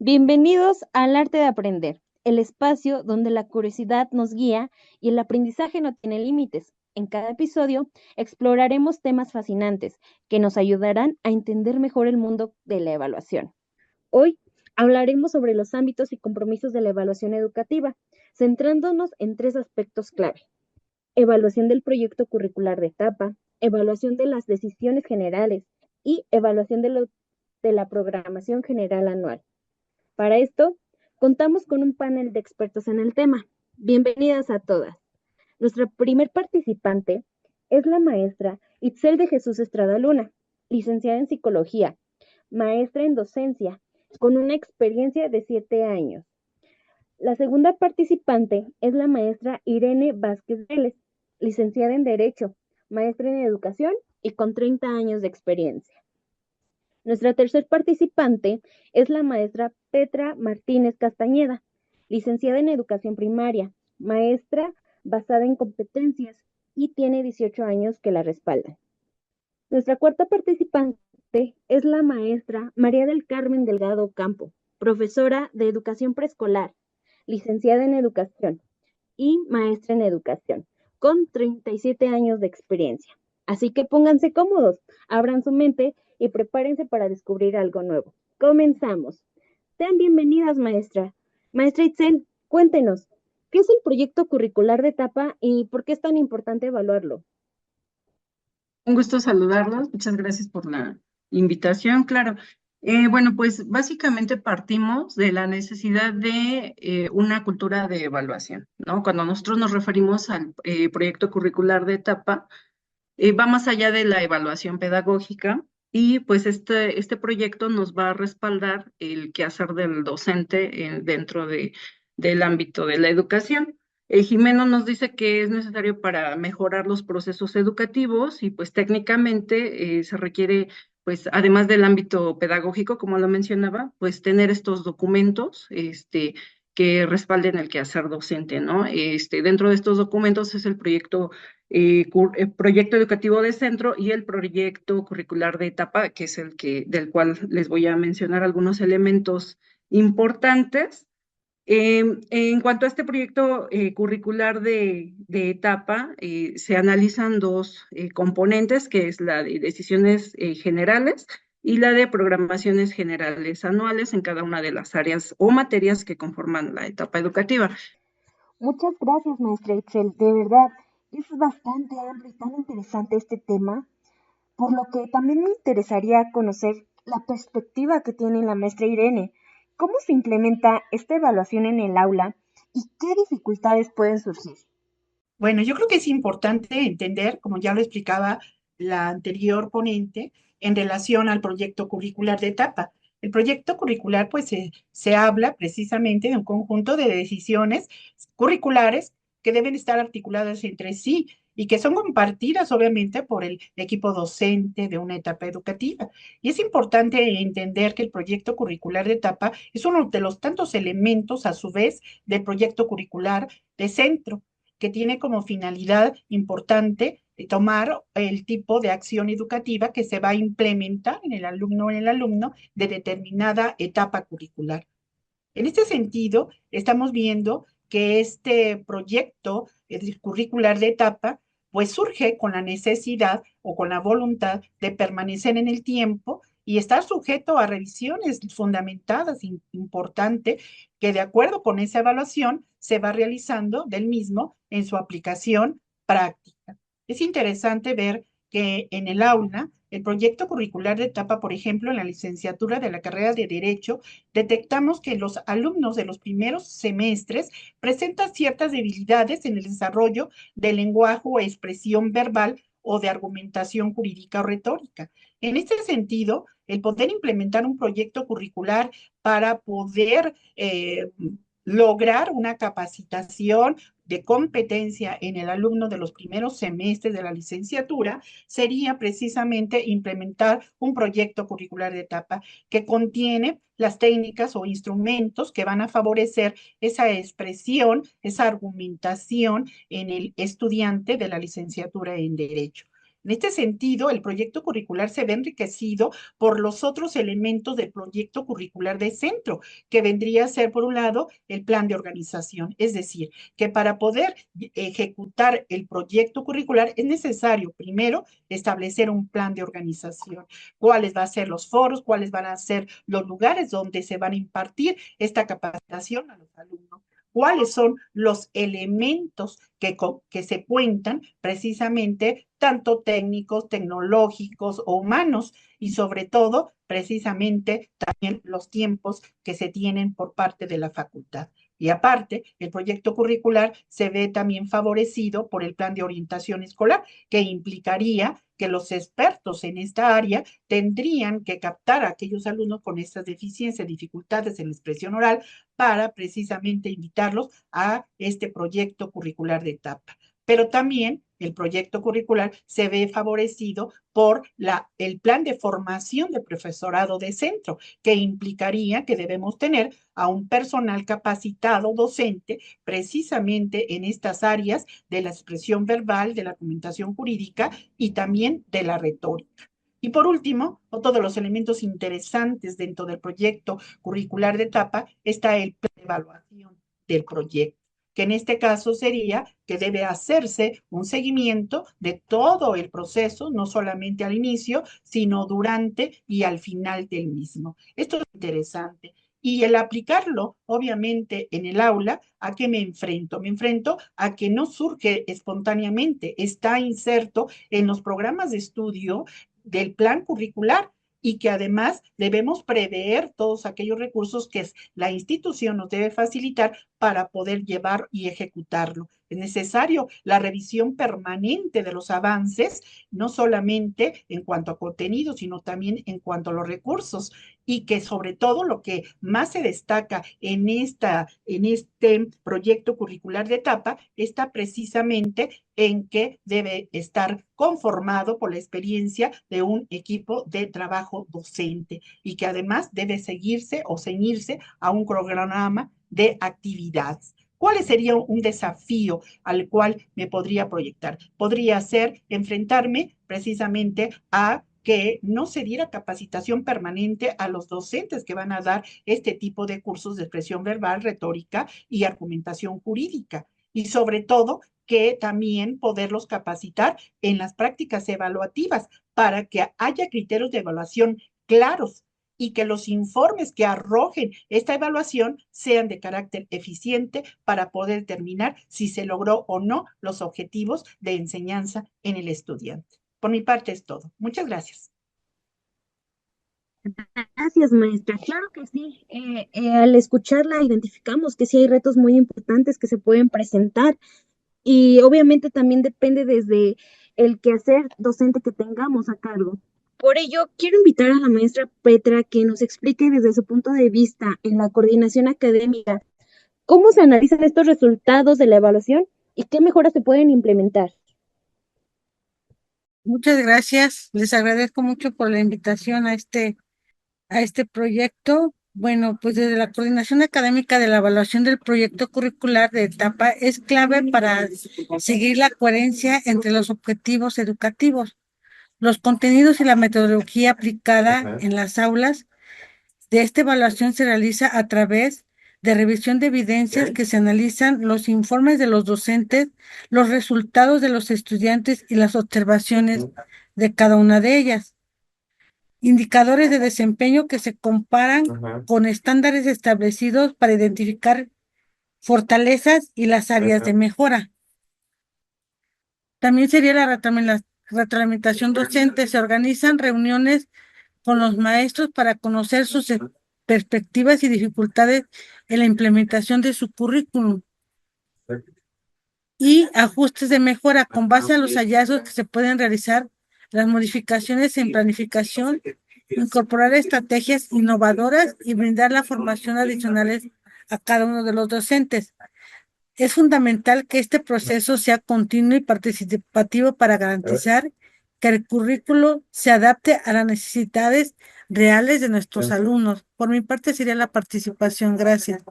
Bienvenidos al Arte de Aprender, el espacio donde la curiosidad nos guía y el aprendizaje no tiene límites. En cada episodio exploraremos temas fascinantes que nos ayudarán a entender mejor el mundo de la evaluación. Hoy hablaremos sobre los ámbitos y compromisos de la evaluación educativa, centrándonos en tres aspectos clave: evaluación del proyecto curricular de etapa, evaluación de las decisiones generales y evaluación de la programación general anual. Para esto, contamos con un panel de expertos en el tema. Bienvenidas a todas. Nuestra primer participante es la maestra Itzel de Jesús Estrada Luna, licenciada en Psicología, maestra en Docencia, con una experiencia de 7 años. La segunda participante es la maestra Irene Vázquez Vélez, licenciada en Derecho, maestra en Educación y con 30 años de experiencia. Nuestra tercer participante es la maestra Petra Martínez Castañeda, licenciada en Educación Primaria, maestra basada en competencias y tiene 18 años que la respaldan. Nuestra cuarta participante es la maestra María del Carmen Delgado Campo, profesora de Educación Preescolar, licenciada en Educación y maestra en Educación, con 37 años de experiencia. Así que pónganse cómodos, abran su mente y prepárense para descubrir algo nuevo. Comenzamos. Sean bienvenidas, maestra. Maestra Itzel, cuéntenos, ¿qué es el proyecto curricular de etapa y por qué es tan importante evaluarlo? Un gusto saludarlos, muchas gracias por la invitación, claro. Bueno, pues básicamente partimos de la necesidad de una cultura de evaluación, ¿no? Cuando nosotros nos referimos al proyecto curricular de etapa, va más allá de la evaluación pedagógica y pues este proyecto nos va a respaldar el quehacer del docente dentro del ámbito de la educación. Jimeno nos dice que es necesario para mejorar los procesos educativos y pues técnicamente se requiere, pues además del ámbito pedagógico, como lo mencionaba, pues tener estos documentos, que respalden el quehacer docente, ¿no? Dentro de estos documentos es el proyecto educativo de centro y el proyecto curricular de etapa, que es del cual les voy a mencionar algunos elementos importantes. En cuanto a este proyecto curricular de etapa, se analizan dos componentes, que es la de decisiones generales y la de programaciones generales anuales en cada una de las áreas o materias que conforman la etapa educativa. Muchas gracias, maestra Itzel. De verdad, es bastante amplio y tan interesante este tema, por lo que también me interesaría conocer la perspectiva que tiene la maestra Irene. ¿Cómo se implementa esta evaluación en el aula y qué dificultades pueden surgir? Bueno, yo creo que es importante entender, como ya lo explicaba la anterior ponente, en relación al proyecto curricular de etapa. El proyecto curricular, pues, se habla precisamente de un conjunto de decisiones curriculares que deben estar articuladas entre sí y que son compartidas, obviamente, por el equipo docente de una etapa educativa. Y es importante entender que el proyecto curricular de etapa es uno de los tantos elementos, a su vez, del proyecto curricular de centro, que tiene como finalidad importante tomar el tipo de acción educativa que se va a implementar en el alumno o en el alumno de determinada etapa curricular. En este sentido, estamos viendo que este proyecto curricular de etapa pues surge con la necesidad o con la voluntad de permanecer en el tiempo y estar sujeto a revisiones fundamentadas, importante, que de acuerdo con esa evaluación se va realizando del mismo en su aplicación práctica. Es interesante ver que en el aula, el proyecto curricular de etapa, por ejemplo, en la licenciatura de la carrera de Derecho, detectamos que los alumnos de los primeros semestres presentan ciertas debilidades en el desarrollo del lenguaje o expresión verbal o de argumentación jurídica o retórica. En este sentido, el poder implementar un proyecto curricular para poder lograr una capacitación de competencia en el alumno de los primeros semestres de la licenciatura sería precisamente implementar un proyecto curricular de etapa que contiene las técnicas o instrumentos que van a favorecer esa expresión, esa argumentación en el estudiante de la licenciatura en Derecho. En este sentido, el proyecto curricular se ve enriquecido por los otros elementos del proyecto curricular de centro, que vendría a ser, por un lado, el plan de organización. Es decir, que para poder ejecutar el proyecto curricular es necesario, primero, establecer un plan de organización. ¿Cuáles van a ser los foros? ¿Cuáles van a ser los lugares donde se van a impartir esta capacitación a los alumnos? ¿Cuáles son los elementos que se cuentan precisamente, tanto técnicos, tecnológicos o humanos, y sobre todo, precisamente, también los tiempos que se tienen por parte de la facultad? Y aparte, el proyecto curricular se ve también favorecido por el plan de orientación escolar, que implicaría que los expertos en esta área tendrían que captar a aquellos alumnos con estas deficiencias, dificultades en la expresión oral, para precisamente invitarlos a este proyecto curricular de etapa. Pero también el proyecto curricular se ve favorecido por el plan de formación de profesorado de centro, que implicaría que debemos tener a un personal capacitado docente precisamente en estas áreas de la expresión verbal, de la argumentación jurídica y también de la retórica. Y por último, otro de los elementos interesantes dentro del proyecto curricular de etapa está el plan de evaluación del proyecto, que en este caso sería que debe hacerse un seguimiento de todo el proceso, no solamente al inicio, sino durante y al final del mismo. Esto es interesante. Y el aplicarlo, obviamente, en el aula, ¿a qué me enfrento? Me enfrento a que no surge espontáneamente, está inserto en los programas de estudio del plan curricular, y que además debemos prever todos aquellos recursos que la institución nos debe facilitar para poder llevar y ejecutarlo. Es necesario la revisión permanente de los avances, no solamente en cuanto a contenido, sino también en cuanto a los recursos, y que sobre todo lo que más se destaca en este proyecto curricular de etapa está precisamente en que debe estar conformado por la experiencia de un equipo de trabajo docente, y que además debe seguirse o ceñirse a un programa de actividades. ¿Cuál sería un desafío al cual me podría proyectar? Podría ser enfrentarme precisamente a que no se diera capacitación permanente a los docentes que van a dar este tipo de cursos de expresión verbal, retórica y argumentación jurídica. Y sobre todo, que también poderlos capacitar en las prácticas evaluativas para que haya criterios de evaluación claros, y que los informes que arrojen esta evaluación sean de carácter eficiente para poder determinar si se logró o no los objetivos de enseñanza en el estudiante. Por mi parte es todo. Muchas gracias. Gracias, maestra. Claro que sí. Al escucharla identificamos que sí hay retos muy importantes que se pueden presentar y obviamente también depende desde el quehacer docente que tengamos a cargo. Por ello, quiero invitar a la maestra Petra que nos explique desde su punto de vista en la coordinación académica cómo se analizan estos resultados de la evaluación y qué mejoras se pueden implementar. Muchas gracias. Les agradezco mucho por la invitación a este proyecto. Bueno, pues desde la coordinación académica de la evaluación del proyecto curricular de etapa es clave para seguir la coherencia entre los objetivos educativos, los contenidos y la metodología aplicada en las aulas. De esta evaluación se realiza a través de revisión de evidencias que se analizan los informes de los docentes, los resultados de los estudiantes y las observaciones de cada una de ellas. Indicadores de desempeño que se comparan con estándares establecidos para identificar fortalezas y las áreas de mejora. También sería la retroalimentación docente. Se organizan reuniones con los maestros para conocer sus perspectivas y dificultades en la implementación de su currículum y ajustes de mejora con base a los hallazgos que se pueden realizar, las modificaciones en planificación, incorporar estrategias innovadoras y brindar la formación adicionales a cada uno de los docentes. Es fundamental que este proceso sea continuo y participativo para garantizar que el currículo se adapte a las necesidades reales de nuestros alumnos. Por mi parte sería la participación. Gracias.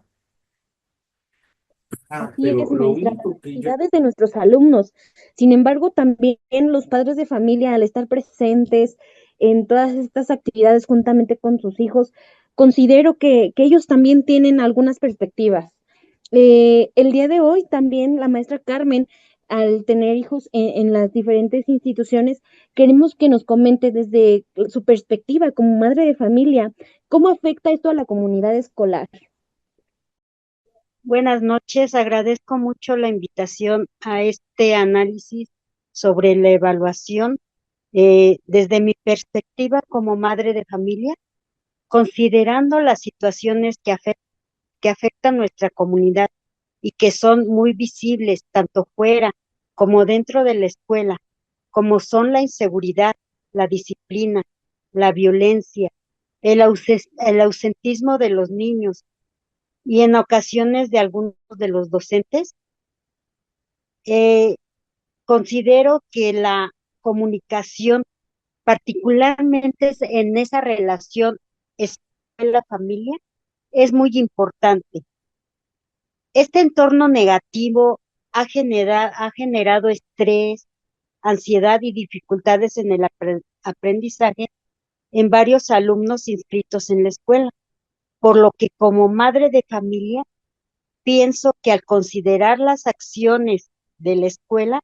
Así es, maestra, las necesidades de nuestros alumnos. Sin embargo, también los padres de familia, al estar presentes en todas estas actividades juntamente con sus hijos, considero que ellos también tienen algunas perspectivas. El día de hoy también la maestra Carmen, al tener hijos en las diferentes instituciones, queremos que nos comente desde su perspectiva como madre de familia, cómo afecta esto a la comunidad escolar. Buenas noches, agradezco mucho la invitación a este análisis sobre la evaluación. Desde mi perspectiva como madre de familia, considerando las situaciones que afectan nuestra comunidad y que son muy visibles tanto fuera como dentro de la escuela, como son la inseguridad, la disciplina, la violencia, el ausentismo de los niños y en ocasiones de algunos de los docentes, eh, considero que la comunicación, particularmente en esa relación escuela-familia, es muy importante. Este entorno negativo ha generado estrés, ansiedad y dificultades en el aprendizaje en varios alumnos inscritos en la escuela, por lo que como madre de familia pienso que al considerar las acciones de la escuela,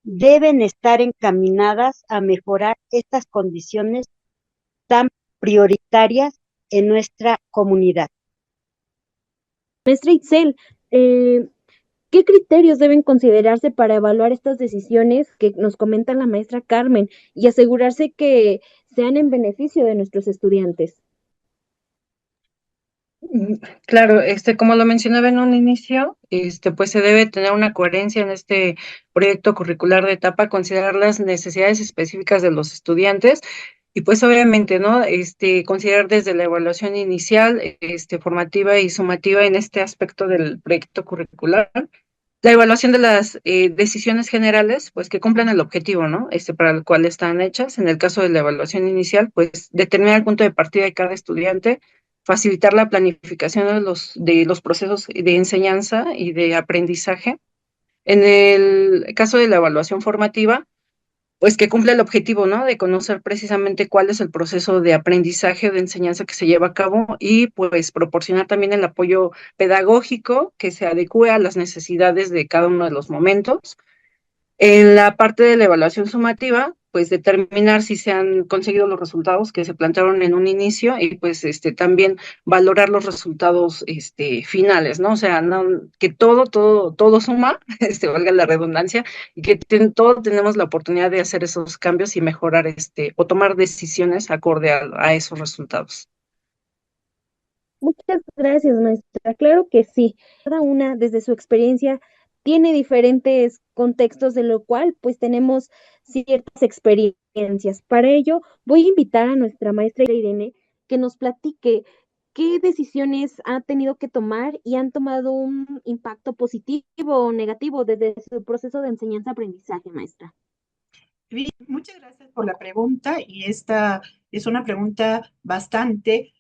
deben estar encaminadas a mejorar estas condiciones tan prioritarias en nuestra comunidad. Maestra Itzel, ¿qué criterios deben considerarse para evaluar estas decisiones que nos comenta la maestra Carmen y asegurarse que sean en beneficio de nuestros estudiantes? Claro, como lo mencionaba en un inicio, pues se debe tener una coherencia en este proyecto curricular de etapa, considerar las necesidades específicas de los estudiantes y pues obviamente, ¿no? Considerar desde la evaluación inicial, formativa y sumativa en este aspecto del proyecto curricular. La evaluación de las decisiones generales, pues que cumplan el objetivo, ¿no? Para el cual están hechas. En el caso de la evaluación inicial, pues determinar el punto de partida de cada estudiante, facilitar la planificación de los procesos de enseñanza y de aprendizaje. En el caso de la evaluación formativa, pues que cumple el objetivo, ¿no? De conocer precisamente cuál es el proceso de aprendizaje o de enseñanza que se lleva a cabo y pues proporcionar también el apoyo pedagógico que se adecue a las necesidades de cada uno de los momentos. En la parte de la evaluación sumativa, pues determinar si se han conseguido los resultados que se plantearon en un inicio y pues también valorar los resultados finales, ¿no? O sea, que todo suma, valga la redundancia, y que todos tenemos la oportunidad de hacer esos cambios y mejorar o tomar decisiones acorde a esos resultados. Muchas gracias, maestra. Claro que sí. Cada una, desde su experiencia, tiene diferentes contextos, de lo cual pues tenemos ciertas experiencias. Para ello, voy a invitar a nuestra maestra Irene que nos platique qué decisiones ha tenido que tomar y han tomado un impacto positivo o negativo desde su proceso de enseñanza-aprendizaje, maestra. Bien, muchas gracias por la pregunta y esta es una pregunta bastante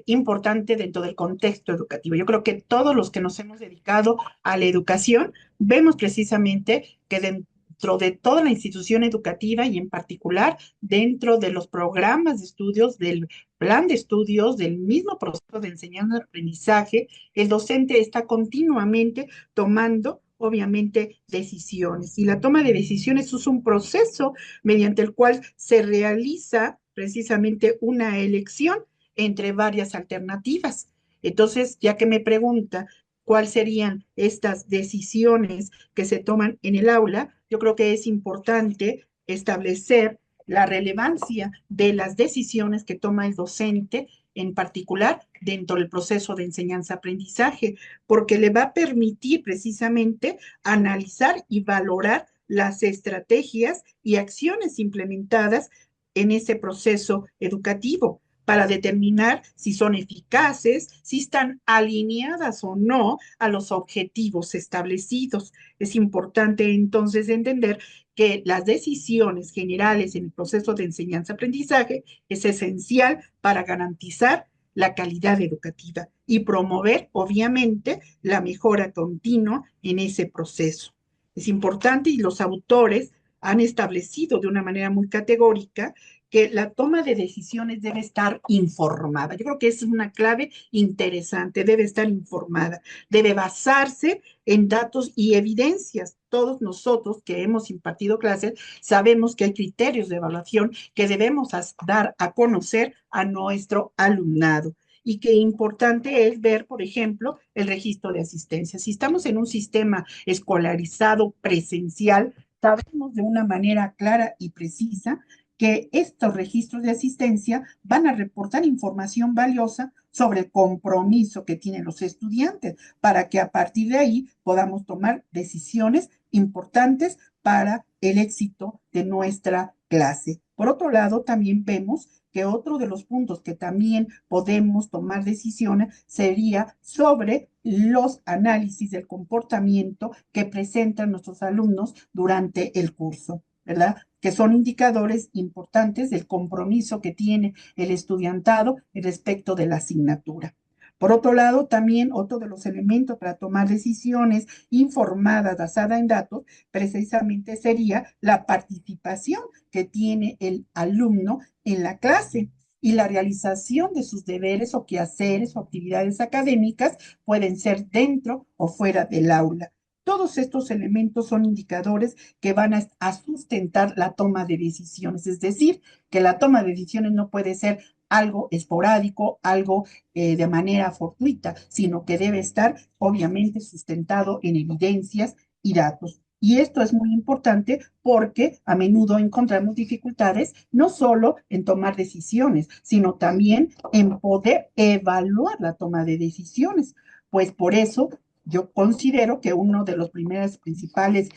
importante dentro del contexto educativo. Yo creo que todos los que nos hemos dedicado a la educación vemos precisamente que dentro de toda la institución educativa y en particular dentro de los programas de estudios, del plan de estudios, del mismo proceso de enseñanza-aprendizaje, el docente está continuamente tomando obviamente decisiones. Y la toma de decisiones es un proceso mediante el cual se realiza precisamente una elección entre varias alternativas. Entonces, ya que me pregunta cuáles serían estas decisiones que se toman en el aula, yo creo que es importante establecer la relevancia de las decisiones que toma el docente, en particular dentro del proceso de enseñanza-aprendizaje, porque le va a permitir precisamente analizar y valorar las estrategias y acciones implementadas en ese proceso educativo para determinar si son eficaces, si están alineadas o no a los objetivos establecidos. Es importante entonces entender que las decisiones generales en el proceso de enseñanza-aprendizaje es esencial para garantizar la calidad educativa y promover, obviamente, la mejora continua en ese proceso. Es importante y los autores han establecido de una manera muy categórica que la toma de decisiones debe estar informada. Yo creo que es una clave interesante, debe estar informada, debe basarse en datos y evidencias. Todos nosotros que hemos impartido clases sabemos que hay criterios de evaluación que debemos dar a conocer a nuestro alumnado y que importante es ver, por ejemplo, el registro de asistencia. Si estamos en un sistema escolarizado presencial, sabemos de una manera clara y precisa que estos registros de asistencia van a reportar información valiosa sobre el compromiso que tienen los estudiantes para que a partir de ahí podamos tomar decisiones importantes para el éxito de nuestra clase. Por otro lado, también vemos que otro de los puntos que también podemos tomar decisiones sería sobre los análisis del comportamiento que presentan nuestros alumnos durante el curso, ¿verdad? Que son indicadores importantes del compromiso que tiene el estudiantado respecto de la asignatura. Por otro lado, también otro de los elementos para tomar decisiones informadas, basadas en datos, precisamente sería la participación que tiene el alumno en la clase y la realización de sus deberes o quehaceres o actividades académicas pueden ser dentro o fuera del aula. Todos estos elementos son indicadores que van a sustentar la toma de decisiones, es decir, que la toma de decisiones no puede ser algo esporádico, algo de manera fortuita, sino que debe estar obviamente sustentado en evidencias y datos. Y esto es muy importante porque a menudo encontramos dificultades no solo en tomar decisiones, sino también en poder evaluar la toma de decisiones. Pues por eso yo considero que una de las primeras principales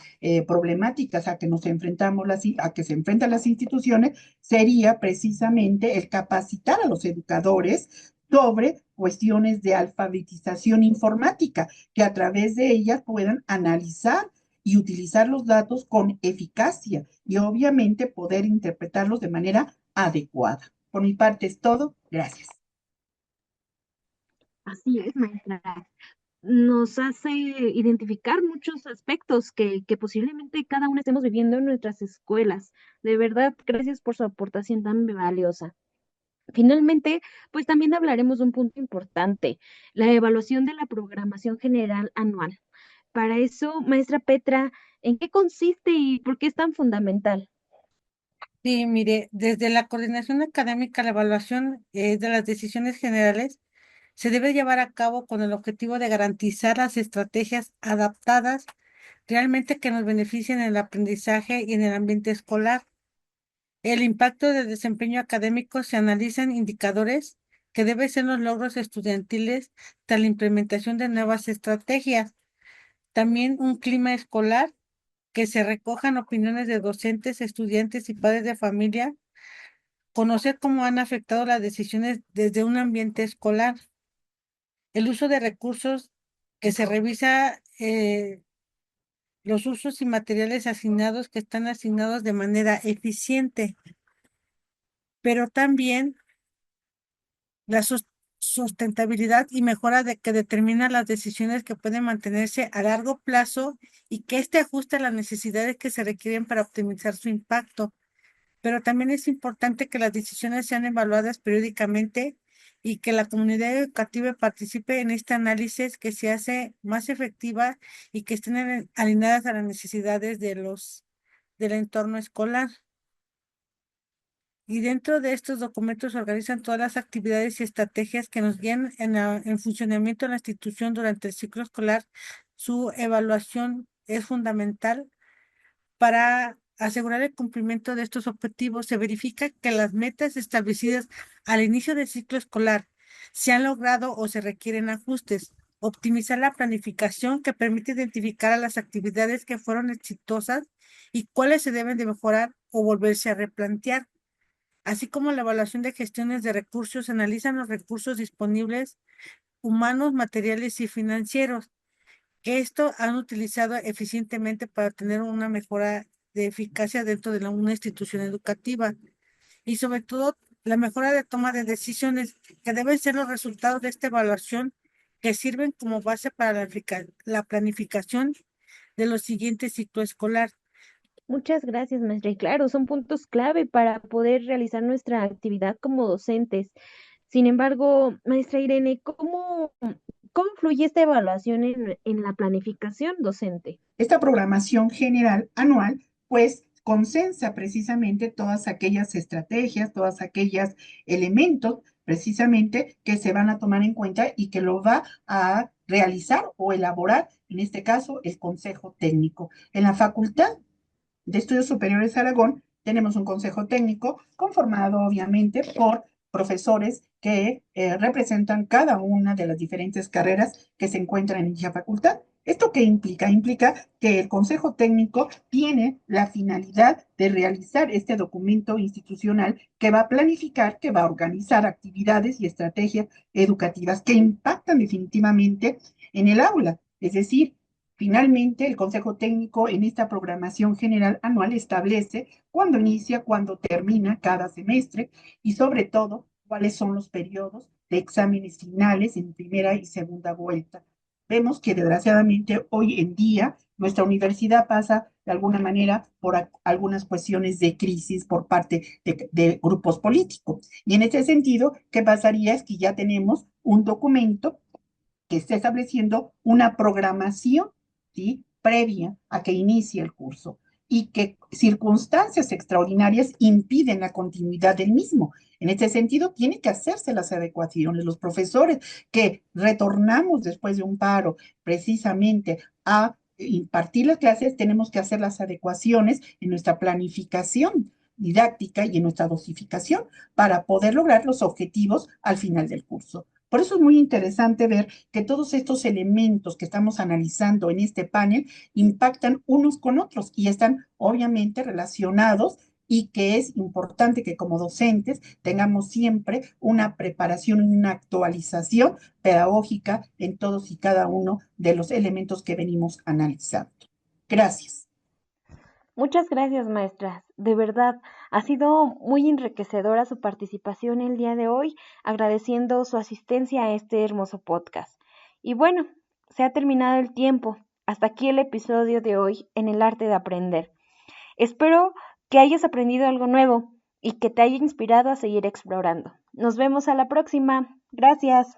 problemáticas a que nos enfrentamos, a que se enfrentan las instituciones, sería precisamente el capacitar a los educadores sobre cuestiones de alfabetización informática, que a través de ellas puedan analizar y utilizar los datos con eficacia y obviamente poder interpretarlos de manera adecuada. Por mi parte es todo. Gracias. Así es, maestra. Nos hace identificar muchos aspectos que posiblemente cada uno estemos viviendo en nuestras escuelas. De verdad, gracias por su aportación tan valiosa. Finalmente, pues también hablaremos de un punto importante, la evaluación de la programación general anual. Para eso, maestra Petra, ¿en qué consiste y por qué es tan fundamental? Sí, mire, desde la coordinación académica, la evaluación de las decisiones generales se debe llevar a cabo con el objetivo de garantizar las estrategias adaptadas realmente que nos beneficien en el aprendizaje y en el ambiente escolar. El impacto del desempeño académico se analizan indicadores que deben ser los logros estudiantiles tras la implementación de nuevas estrategias. También un clima escolar, que se recojan opiniones de docentes, estudiantes y padres de familia, conocer cómo han afectado las decisiones desde un ambiente escolar, el uso de recursos, que se revisa los usos y materiales asignados que están asignados de manera eficiente, pero también la sustentabilidad y mejora de que determina las decisiones que pueden mantenerse a largo plazo y que este ajuste a las necesidades que se requieren para optimizar su impacto. Pero también es importante que las decisiones sean evaluadas periódicamente y que la comunidad educativa participe en este análisis, que se hace más efectiva y que estén alineadas a las necesidades del entorno escolar. Y dentro de estos documentos se organizan todas las actividades y estrategias que nos guían en funcionamiento de la institución durante el ciclo escolar. Su evaluación es fundamental para asegurar el cumplimiento de estos objetivos. Se verifica que las metas establecidas al inicio del ciclo escolar se han logrado o se requieren ajustes. Optimizar la planificación, que permite identificar a las actividades que fueron exitosas y cuáles se deben de mejorar o volverse a replantear. Así como la evaluación de gestiones de recursos, analizan los recursos disponibles, humanos, materiales y financieros, que esto han utilizado eficientemente para tener una mejora de eficacia dentro de una institución educativa. Y sobre todo, la mejora de toma de decisiones, que deben ser los resultados de esta evaluación que sirven como base para la planificación de los siguientes ciclo escolar. Muchas gracias, maestra. Y claro, son puntos clave para poder realizar nuestra actividad como docentes. Sin embargo, maestra Irene, ¿cómo influye esta evaluación en la planificación docente? Esta programación general anual, pues, consensa precisamente todas aquellas estrategias, todas aquellos elementos precisamente que se van a tomar en cuenta y que lo va a realizar o elaborar, en este caso, el Consejo Técnico. En la Facultad de Estudios Superiores Aragón, tenemos un consejo técnico conformado obviamente por profesores que representan cada una de las diferentes carreras que se encuentran en dicha facultad. ¿Esto qué implica? Implica que el consejo técnico tiene la finalidad de realizar este documento institucional que va a planificar, que va a organizar actividades y estrategias educativas que impactan definitivamente en el aula. Es decir, finalmente, el Consejo Técnico en esta programación general anual establece cuándo inicia, cuándo termina cada semestre y sobre todo cuáles son los periodos de exámenes finales en primera y segunda vuelta. Vemos que desgraciadamente hoy en día nuestra universidad pasa de alguna manera por algunas cuestiones de crisis por parte de grupos políticos. Y en ese sentido, ¿qué pasaría? Es que ya tenemos un documento que esté estableciendo una programación, ¿sí?, previa a que inicie el curso y que circunstancias extraordinarias impiden la continuidad del mismo. En este sentido, tiene que hacerse las adecuaciones. Los profesores que retornamos después de un paro precisamente a impartir las clases, tenemos que hacer las adecuaciones en nuestra planificación didáctica y en nuestra dosificación para poder lograr los objetivos al final del curso. Por eso es muy interesante ver que todos estos elementos que estamos analizando en este panel impactan unos con otros y están obviamente relacionados y que es importante que como docentes tengamos siempre una preparación y una actualización pedagógica en todos y cada uno de los elementos que venimos analizando. Gracias. Muchas gracias, maestras. De verdad, ha sido muy enriquecedora su participación el día de hoy, agradeciendo su asistencia a este hermoso podcast. Y bueno, se ha terminado el tiempo. Hasta aquí el episodio de hoy en el arte de aprender. Espero que hayas aprendido algo nuevo y que te haya inspirado a seguir explorando. Nos vemos a la próxima. Gracias.